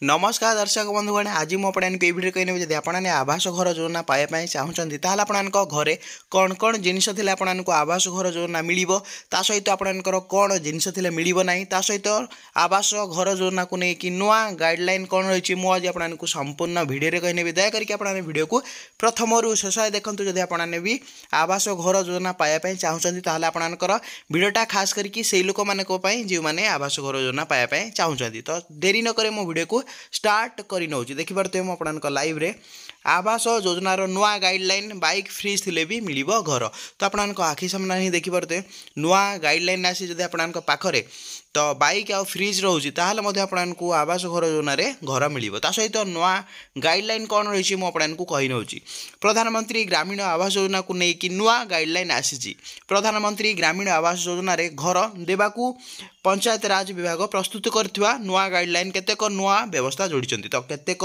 नमस्कार दर्शक बंधुगण आज मुझे ये वीडियो कहने जब आपने आवास घर योजना पाइबापी चाहूँगी ताल आप घरे कौन कौन जिनस आपको आवास घर योजना मिल सहित आपंकर कौन जिनस मिल ना सहित आवास घर योजना को लेकिन नुआ गाइडलाइन कौन रही मुझे आपको संपूर्ण भिडियो कहने दयाकोरी आपने भिडियो को प्रथम शेष देखते जब आपने भी आवास घर योजना पाइबापी चाहूँगी ताल आपंकर भिडियोटा खास करके से लोक मानी जो मैंने आवास घर योजना पाइबापी चाहूँगी तो देरी नक मो भिडियो को स्टार्ट कर नौ देखिपे मुझे लाइव रे आवास योजनार नुआ गाइडलाइन बाइक फ्रीज थे भी मिल घर तो आपण आखि सामने ही देखिपे नुआ गाइडलाइन आसी जब आपण पाखरे तो बाइक आ फ्रीज रोचे ताल आपको आवास घर योजना घर मिल सहित नुआ गाइडलाइन कौन रही मुझे कही नौ प्रधानमंत्री ग्रामीण आवास योजना को लेकिन नुआ गाइडलाइन आसी प्रधानमंत्री ग्रामीण आवास योजना घर देवाकू पंचायत राज विभाग प्रस्तुत करथिबा नुआ गाइडलाइन केतेक नुआ व्यवस्था जोड़ी तो केतेक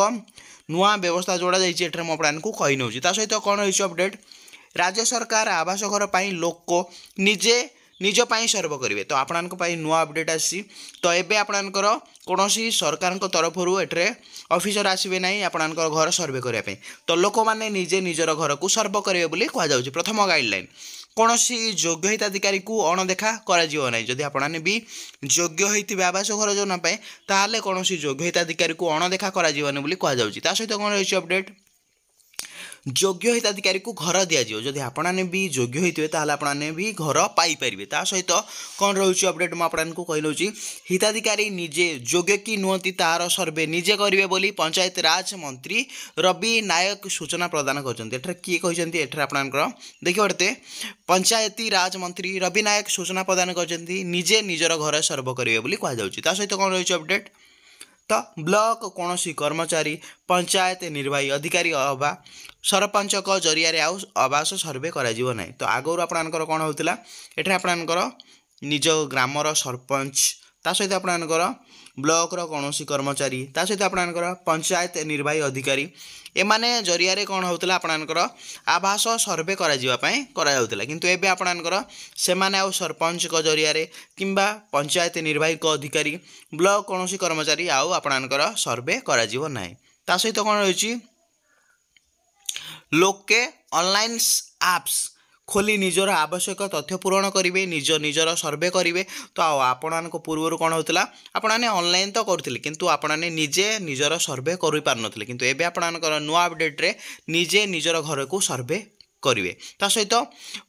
नुआ व्यवस्था जोड़ा जाइए मुझे कही नौ सहित कौन रही अपडेट राज्य सरकार आवास घर पर लोक निजे निजपाई सर्वे करेंगे तो आपण नुआ अपडेट आसी तो ये आपणकर कौन सरकार तरफ एट्रे ऑफिसर आसवे ना आपणकर घर सर्वे करने तो लोक मैंने निजे निजर घर को सर्वे करेंगे बोली कहुच्छे प्रथम गाइडलाइन कौन योग्य हिताधिकारी को अणदेखा कर जदि आपने भी योग्य होते आवास घर योजना ताल कौन योग्य हिताधिकारी को अणदेखा कर सहित कौन रही अपडेट योग्य हिताधिकारी को घर दिज्व जदि आपने भी योग्य होते आपने भी घर पाइपर सहित कौन रही अपडेट मुझे कही नौ हिताधिकारी निजे योग्य कि नुहति तार सर्वे निजे करेंगे बोली पंचायत राज मंत्री रवि नायक सूचना प्रदान कर किए कहते आपंकर देखिए पंचायती राज मंत्री रवि नायक सूचना प्रदान कर निजे निजर घर सर्वे करेंगे बोली कहुच्छे सहित कौन रही अपडेट तो ब्लॉक कौन कर्मचारी पंचायत निर्वाही अधिकारी अबा सरपंच जरिया आवास सर्वे करा तो आगुरी आपंकर कौन होता ये आपंकर निज ग्रामर सरपंच सहित आपंकर ब्लॉक कौन कर्मचारी सहित आपंकर पंचायत निर्वाही अधिकारी एमाने जरिया कौन होता आपंकर आवास सर्वे करा किंतु एबे आपंकर से सरपंच जरिया कि पंचायत निर्वाही अधिकारी ब्लॉक कौन कर्मचारी आपंकर सर्वे करा सहित कौन रही लोके ऑनलाइन एप्स खोली निजर आवश्यक तथ्य पूरण करेंगे निजर सर्वे करेंगे तो आपण पूर्व कौन होता आपने ऑनलाइन तो करते किंतु आपने निजे निजर सर्वे कर पार नथिले किंतु एबे आपणकर नुआ अपडेट रे निजे निजर घर को सर्वे करेंगे सहित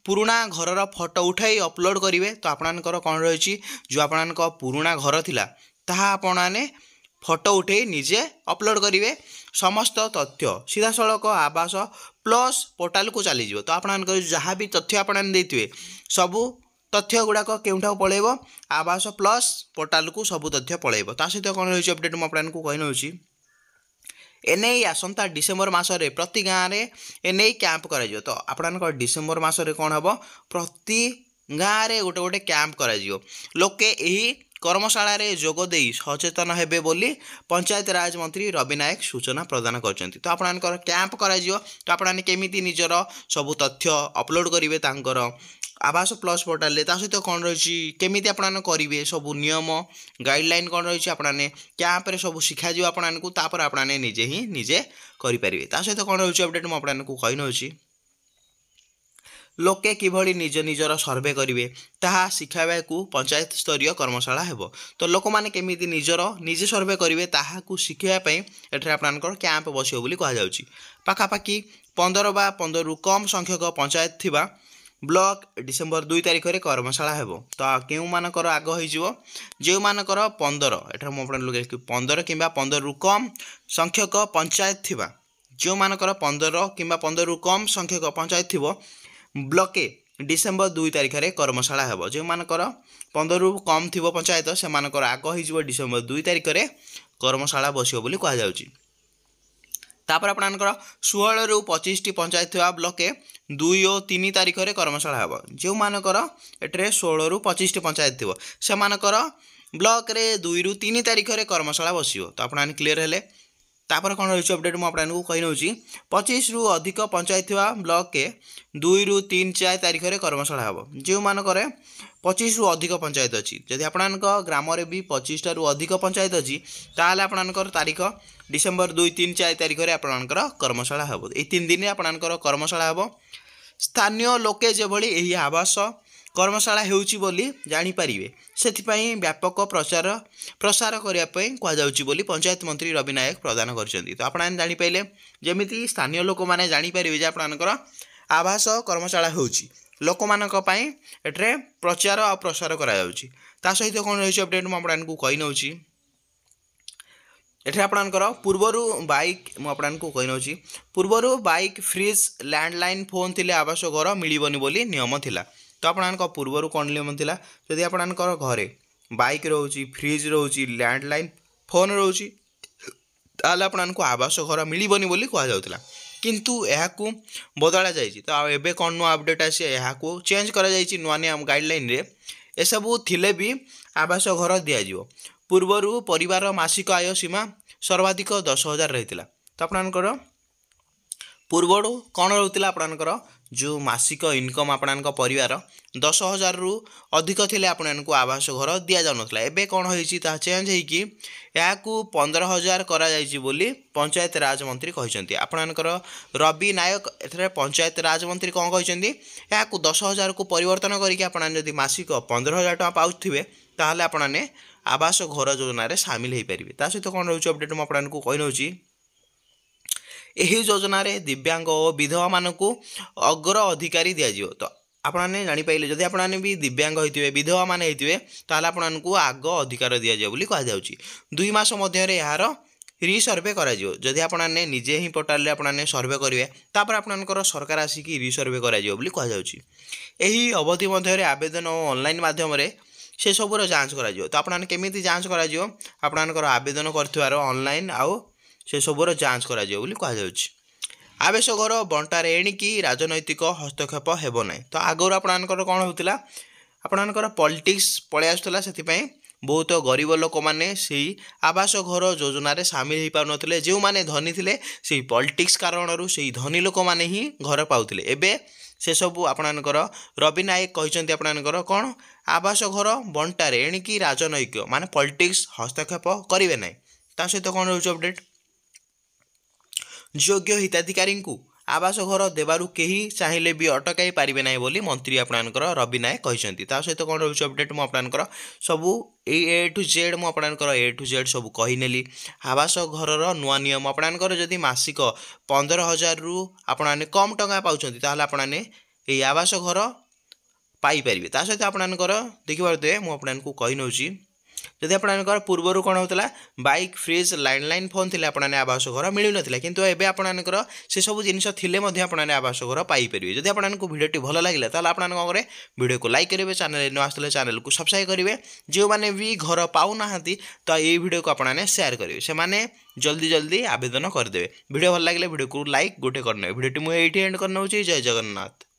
पुराणा घर फोटो उठाई अपलोड करेंगे तो आपणकर कौन रही जो आपण पुराणा घर थिला ताहा आपने फोटो उठे निजे अपलोड करेंगे समस्त तथ्य सीधा सड़क आवास प्लस पोर्टाल को चलीज तो आपंकर जहाँ भी तथ्य आपने सबू तथ्य गुड़ाक केउठा पलैब आवास प्लस पोर्टाल को सबू तथ्य पलैब सहित कौन रही अपडेट मुझे कही नौ एने आसंता डिसेम्बर मसरे प्रति गाँव में एने कैंप कर तो आपंकर डिसेम्बर मसरे कौन हम प्रति गाँव में गोटे गोटे कैंप कर लोके यही कर्मशाला रे जोगदे सचेतन हेबे बोली पंचायत राज मंत्री रवि नायक सूचना प्रदान करछन्ति तो आपनकर कैंप कराजियो तो आपने केमिति निजर सबु तथ्य अपलोड करेंगे तांकर आवास प्लस पोर्टाल रे सहित कौन रही केमिति आपने करेंगे सबू नियम गाइडलाइन कौन रही आपने कैंप रे सबू शिखा जो आपको तापर आपने निजे ही निजे करेंगे सहित कौन रही अपडेट मुझे कही नौ लोके किभली निज निजर सर्वे करेंगे ताहा शिखाइबाकू पंचायत स्तरीय कर्मशाला हेबो तो लोक माने केमिति निजर निजे सर्वे करेंगे ताहाकू शिखाइबा एठरे आपनकर कैंप बसियो बोली कहा जाउची पाखापाखि 15 बा 15 रु कम संख्यक पंचायत थिबा ब्लॉक डिसेम्बर 2 तारिख में कर्मशाला हेबो तो केउ मानकर आग होइजिवो जे मानकर 15 एठरे मो आपन लोग 15 किंबा 15 रु कम संख्यक पंचायत थिबा जो मानकर 15 किंबा 15 रु कम संख्यक पंचायत थिबो ब्लॉके डिसेम्बर 2 तारिख में कर्मशाला हेबो जो मानकर 15 रु कम थी पंचायत से मानकर आग हो डिसेम्बर 2 तारिख में कर्मशाला बसियो बोली कहा जाउची तापर आपनकर 16 रु 25 टी पंचायत थिबा ब्लॉके 2 और 3 तारिख में कर्मशाला हेबो जो मानकर एट्रे 16 रु 25 टी पंचायत थिबो से मानकर ब्लॉक रे 2 रु 3 तारिख में कर्मशाला बसियो तो आपन क्लियर हेले तापर कौन रही अपडेट मुझे कही नौ 25 रु अधिक पंचायत थिबा ब्लॉक के 2 रु 3 4 तारीख में कर्मशाला हम जो मानक 25 रु अधिक पंचायत अच्छी जदि आपण ग्राम भी 25 रु अधिक पंचायत अच्छी ताल आपणकर तारीख डिसेम्बर 2 3 4 तारीख में आपणकर कर्मशाला हम ये 3 दिन आपणकर कर्मशाला हम स्थानीय लोके जेभली यही आवास कर्मशाला होउची बोली जानी पारिबे सेथिपई व्यापक प्रसार करने कहुच्छी बोली पंचायत मंत्री रवि नायक प्रदान करछंती। तो आपण जानी पाइले जेमिति स्थानीय लोक माने जानी पारिबे जे आपणकर आवास कर्मशाला होउची लोक मानक पई एठरे प्रचार और प्रसार करा जाउची। ता सहित कोन रही अपडेट मु आपणको कहि नउची एठे आपणकर पूर्वरु बाइक मुझे कही नौ पूर्वर बाइक फ्रिज लैंडलाइन फोन थिले आवास घर मिलबनी बोली नियम थिला। तो आपण पूर्वर कौन नियम थिला जदि आपणकर घरे बाइक रोची फ्रिज रोची लैंडलाइन फोन रोची ताल आपणको आवास घर मिलबनी बोली कह जाउतला किंतु यहाकू बदला जाइए। तो एबे कौन नुआ अपडेट आसी यहाकू चेंज करा जाइए नुआ नुआ गाइडलाइन रे एसबू थिले भी आवास घर दिज्व पूर्वर परिवार मासिक आय सीमा सर्वाधिक 10,000 रही। तो आपणकर पूर्वर कौन रोला आपणकर जो मासिक इनकम आपण परिवार 10,000 रु अधिक थे आपको आवास घर दि जाऊन एबे कौन होती चेंज होगी या 15,000 करा जाइछि बोली पंचायत राज मंत्री कहते। आपणकर रवि नायक एथरे पंचायत राज मंत्री कौन कहते या 10,000 को परिवर्तन करके आपण जदि मासिक 15,000 टका पाउथिबे ताहले आपने आवास घर योजना रे सामिल हो पारे। ता सहित कौन रोचे अपडेट मुझे कही नौ यही योजना रे दिव्यांग और विधवा मानक अग्र अधिकारी दिज्व। तो आपने जापारे जदि आपने भी दिव्यांग होते विधवा मान होते आपको आग अधिकार दिज्व बोली कहुच्छी। 2 मास मध्य यार रिसर्वे करी आपने निजे ही पोर्टाल आपने सर्वे करेंगे तापर आपनकर सरकार आसिक रिसर्वे करी अवधि मध्य आवेदन और ऑनलाइन माध्यम से सबूर जांच करा। तो आपने केमी जांच कर आवेदन कर ऑनलाइन आउ से सबूर जांच करा बोली कहुच्छी। आवास घर बंटार एणिकी राजनैतिक हस्तक्षेप हेब ना। तो आगुरी आपणकर कौन होता आपणकर पॉलिटिक्स पलि आसूला से बहुत गरीब लोक मैंने से आवास घर योजना रे सामिल हो पार ना जो मैंने धनी थे से पॉलिटिक्स कारण से धनी लोक मैंने ही घर पाउथिले। एबे से सबू आपणकर रवि नायक कहते आपणकर कौन आवास घर बंटार एणिकी राजनैतिक माने पॉलिटिक्स हस्तक्षेप करेंगे ना। ता सहित कौन रोचे अपडेट योग्य हिताधिकारी को आवास घर देवारु केही चाहिए भी अटकाई पारिबे ना बोली मंत्री आपणकर रवि नायक कहते। ता सहित कौन रोचे अपडेट मुझे सबू ए टू जेड मुझे ए टू जेड सब कहीनेली आवास घर नुआ नियम आपणकर जदि मासिक 15,000 रु आपने कम टंका पाउछंती ताहले आपने ये आवास घर पाइपर। ता सहित आपणकर देखिए मुझे कही नौ जदि आपणकर पूर्वर कौन होता बाइक फ्रिज लैंडलाइन फोन थे आपने आवास घर मिलू ना किंतु एबे आपणकर से सब जिनस थिले आपने आवास घर पाइपर। जदि आपको भिडियोटी भल लगे तो आपने कौन करेंगे वीडियो को लाइक करेंगे चैनल न आसले चैनल को सब्सक्राइब करेंगे जो मैंने भी घर पाऊना तो ये वीडियो को आपने शेयर करेंगे से मैंने जल्दी जल्दी आवेदन करदे। वीडियो भल लगे वीडियो को लाइक गोटे करने वीडियोटी मुझे एंड करना। जय जगन्नाथ।